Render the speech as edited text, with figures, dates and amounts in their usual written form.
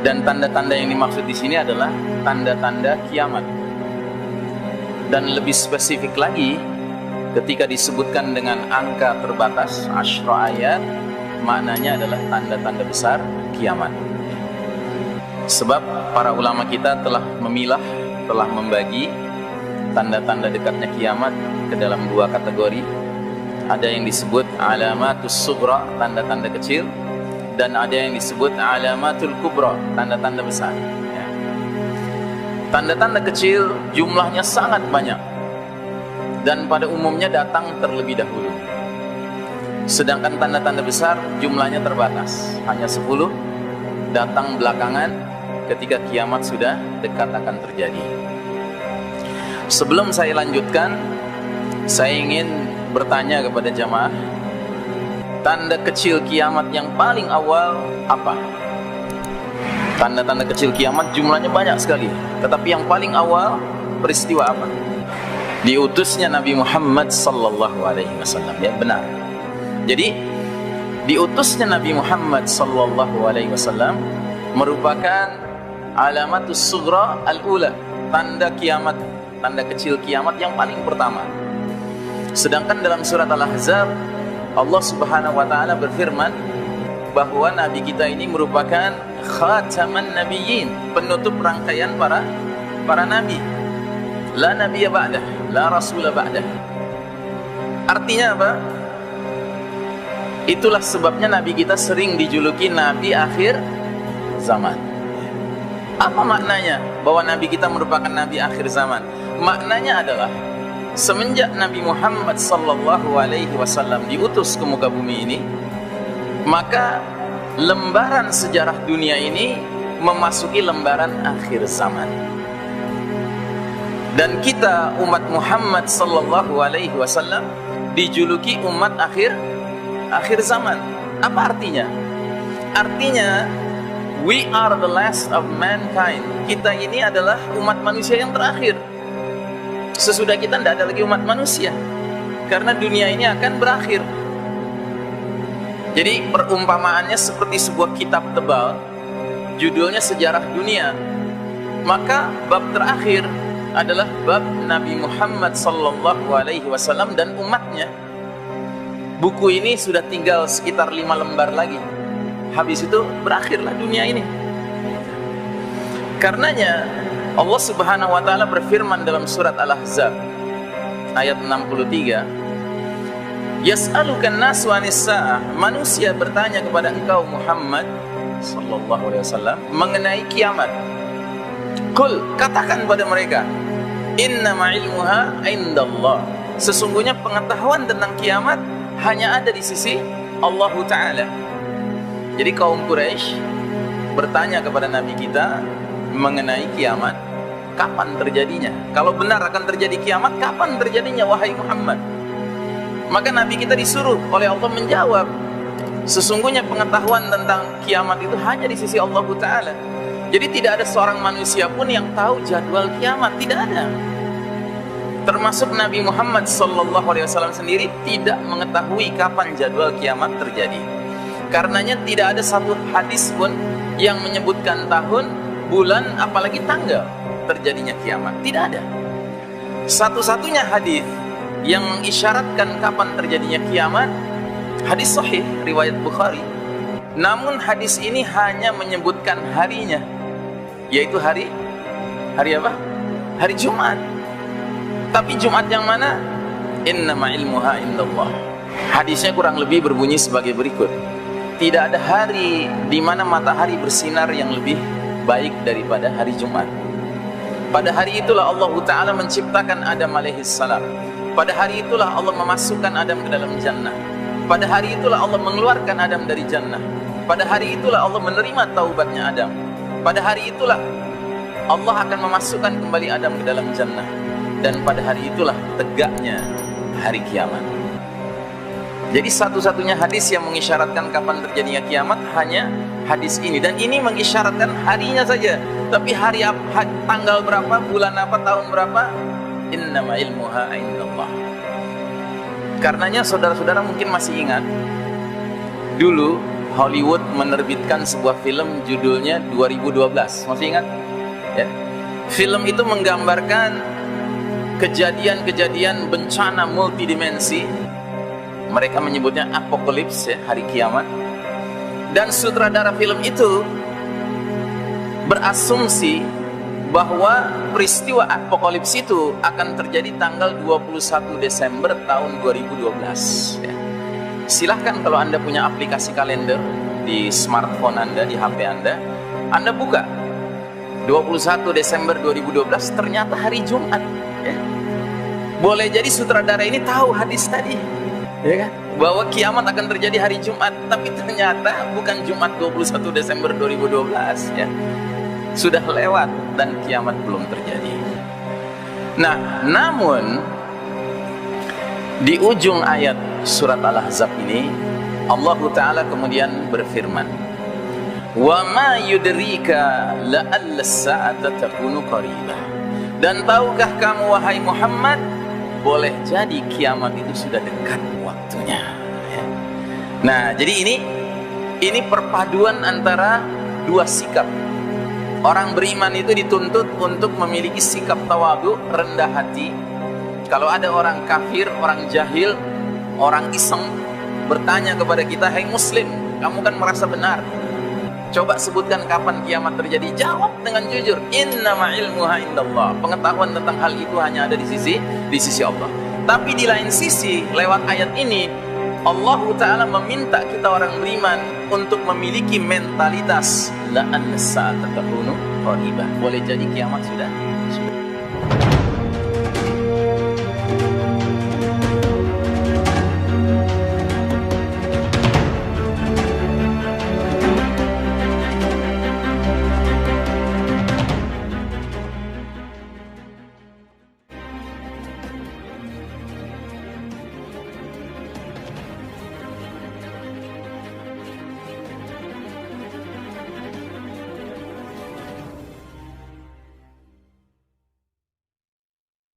Dan tanda-tanda yang dimaksud di sini adalah tanda-tanda kiamat. Dan lebih spesifik lagi, ketika disebutkan dengan angka terbatas, asyra ayat, maknanya adalah tanda-tanda besar kiamat. Sebab para ulama kita telah memilah, telah membagi tanda-tanda dekatnya kiamat ke dalam dua kategori. Ada yang disebut alamatus sughra, tanda-tanda kecil, dan ada yang disebut alamatul kubra, tanda-tanda besar. Ya. Tanda-tanda kecil jumlahnya sangat banyak dan pada umumnya datang terlebih dahulu. Sedangkan tanda-tanda besar jumlahnya terbatas, hanya 10, datang belakangan ketika kiamat sudah dekat akan terjadi. Sebelum saya lanjutkan, saya ingin bertanya kepada jamaah, tanda kecil kiamat yang paling awal apa? Tanda-tanda kecil kiamat jumlahnya banyak sekali, tetapi yang paling awal peristiwa apa? Diutusnya Nabi Muhammad sallallahu alaihi wasallam. Ya, benar. Jadi diutusnya Nabi Muhammad sallallahu alaihi wasallam merupakan alamatus sughra al-ula, tanda kiamat, tanda kecil kiamat yang paling pertama. Sedangkan dalam surat Al-Ahzab Allah Subhanahu wa ta'ala berfirman bahwa Nabi kita ini merupakan khataman nabiyyin, penutup rangkaian para nabi. La nabiyya ba'dah, la rasula ba'dah. Artinya apa? Itulah sebabnya Nabi kita sering dijuluki Nabi akhir zaman. Apa maknanya bahwa Nabi kita merupakan Nabi akhir zaman? Maknanya adalah semenjak Nabi Muhammad sallallahu alaihi wasallam diutus ke muka bumi ini, maka lembaran sejarah dunia ini memasuki lembaran akhir zaman. Dan kita umat Muhammad sallallahu alaihi wasallam dijuluki umat akhir zaman. Apa artinya? Artinya we are the last of mankind. Kita ini adalah umat manusia yang terakhir. Sesudah kita tidak ada lagi umat manusia, karena dunia ini akan berakhir. Jadi perumpamaannya seperti sebuah kitab tebal, judulnya Sejarah Dunia. Maka bab terakhir adalah bab Nabi Muhammad sallallahu alaihi wasallam dan umatnya. Buku ini sudah tinggal sekitar 5 lembar lagi. Habis itu berakhirlah dunia ini. Karenanya Allah Subhanahu wa ta'ala berfirman dalam surat Al-Ahzab ayat 63, Yas'alukan nasu anis sa'ah, manusia bertanya kepada engkau Muhammad sallallahu alaihi wasallam mengenai kiamat. Qul, katakan pada mereka, innama ilmuha indallah, sesungguhnya pengetahuan tentang kiamat hanya ada di sisi Allah Ta'ala. Jadi kaum Quraisy bertanya kepada Nabi kita mengenai kiamat, kapan terjadinya? Kalau benar akan terjadi kiamat, kapan terjadinya wahai Muhammad? Maka Nabi kita disuruh oleh Allah menjawab, sesungguhnya pengetahuan tentang kiamat itu hanya di sisi Allah Ta'ala. Jadi tidak ada seorang manusia pun yang tahu jadwal kiamat, tidak ada. Termasuk Nabi Muhammad sallallahu alaihi wasallam sendiri tidak mengetahui kapan jadwal kiamat terjadi. Karenanya tidak ada satu hadis pun yang menyebutkan tahun, bulan, apalagi tanggal terjadinya kiamat. Tidak ada. Satu-satunya hadis yang mengisyaratkan kapan terjadinya kiamat, hadis sahih riwayat Bukhari. Namun hadis ini hanya menyebutkan harinya, yaitu hari apa? Hari Jumat. Tapi Jumat yang mana? Innama ilmuha indallah. Hadisnya kurang lebih berbunyi sebagai berikut. Tidak ada hari di mana matahari bersinar yang lebih baik daripada hari Jumat. Pada hari itulah Allah Ta'ala menciptakan Adam alaihissalam. Pada hari itulah Allah memasukkan Adam ke dalam jannah. Pada hari itulah Allah mengeluarkan Adam dari jannah. Pada hari itulah Allah menerima taubatnya Adam. Pada hari itulah Allah akan memasukkan kembali Adam ke dalam jannah. Dan pada hari itulah tegaknya hari kiamat. Jadi satu-satunya hadis yang mengisyaratkan kapan terjadinya kiamat hanya hadis ini. Dan ini mengisyaratkan harinya saja. Tapi hari apa, tanggal berapa, bulan apa, tahun berapa, innama ilmuha indallah. Karenanya saudara-saudara mungkin masih ingat, dulu Hollywood menerbitkan sebuah film judulnya 2012. Masih ingat? Ya. Film itu menggambarkan kejadian-kejadian bencana multidimensi. Mereka menyebutnya apokalips, ya, hari kiamat. Dan sutradara film itu berasumsi bahwa peristiwa apokalips itu akan terjadi tanggal 21 Desember tahun 2012, ya. Silahkan kalau Anda punya aplikasi kalender di smartphone Anda, di HP Anda buka 21 Desember 2012, ternyata hari Jumat, ya. Boleh jadi sutradara ini tahu hadis tadi, ya kan, bahwa kiamat akan terjadi hari Jumat, tapi ternyata bukan Jumat 21 Desember 2012, ya. Sudah lewat dan kiamat belum terjadi. Nah, namun di ujung ayat surat Al-Ahzab ini Allah Ta'ala kemudian berfirman, "Wa ma yudrika la'alla as-sa'ata takunu qaribah." Dan tahukah kamu wahai Muhammad, boleh jadi kiamat itu sudah dekat waktunya. Nah, jadi ini perpaduan antara dua sikap. Orang beriman itu dituntut untuk memiliki sikap tawadu, rendah hati. Kalau ada orang kafir, orang jahil, orang iseng bertanya kepada kita, "Hai muslim, kamu kan merasa benar, coba sebutkan kapan kiamat terjadi." Jawab dengan jujur, "Innama ilmuha indallah." Pengetahuan tentang hal itu hanya ada di sisi Allah. Tapi di lain sisi, lewat ayat ini Allah Ta'ala meminta kita orang beriman untuk memiliki mentalitas la'an sa'ata takunu qaribah. Boleh jadi kiamat sudah.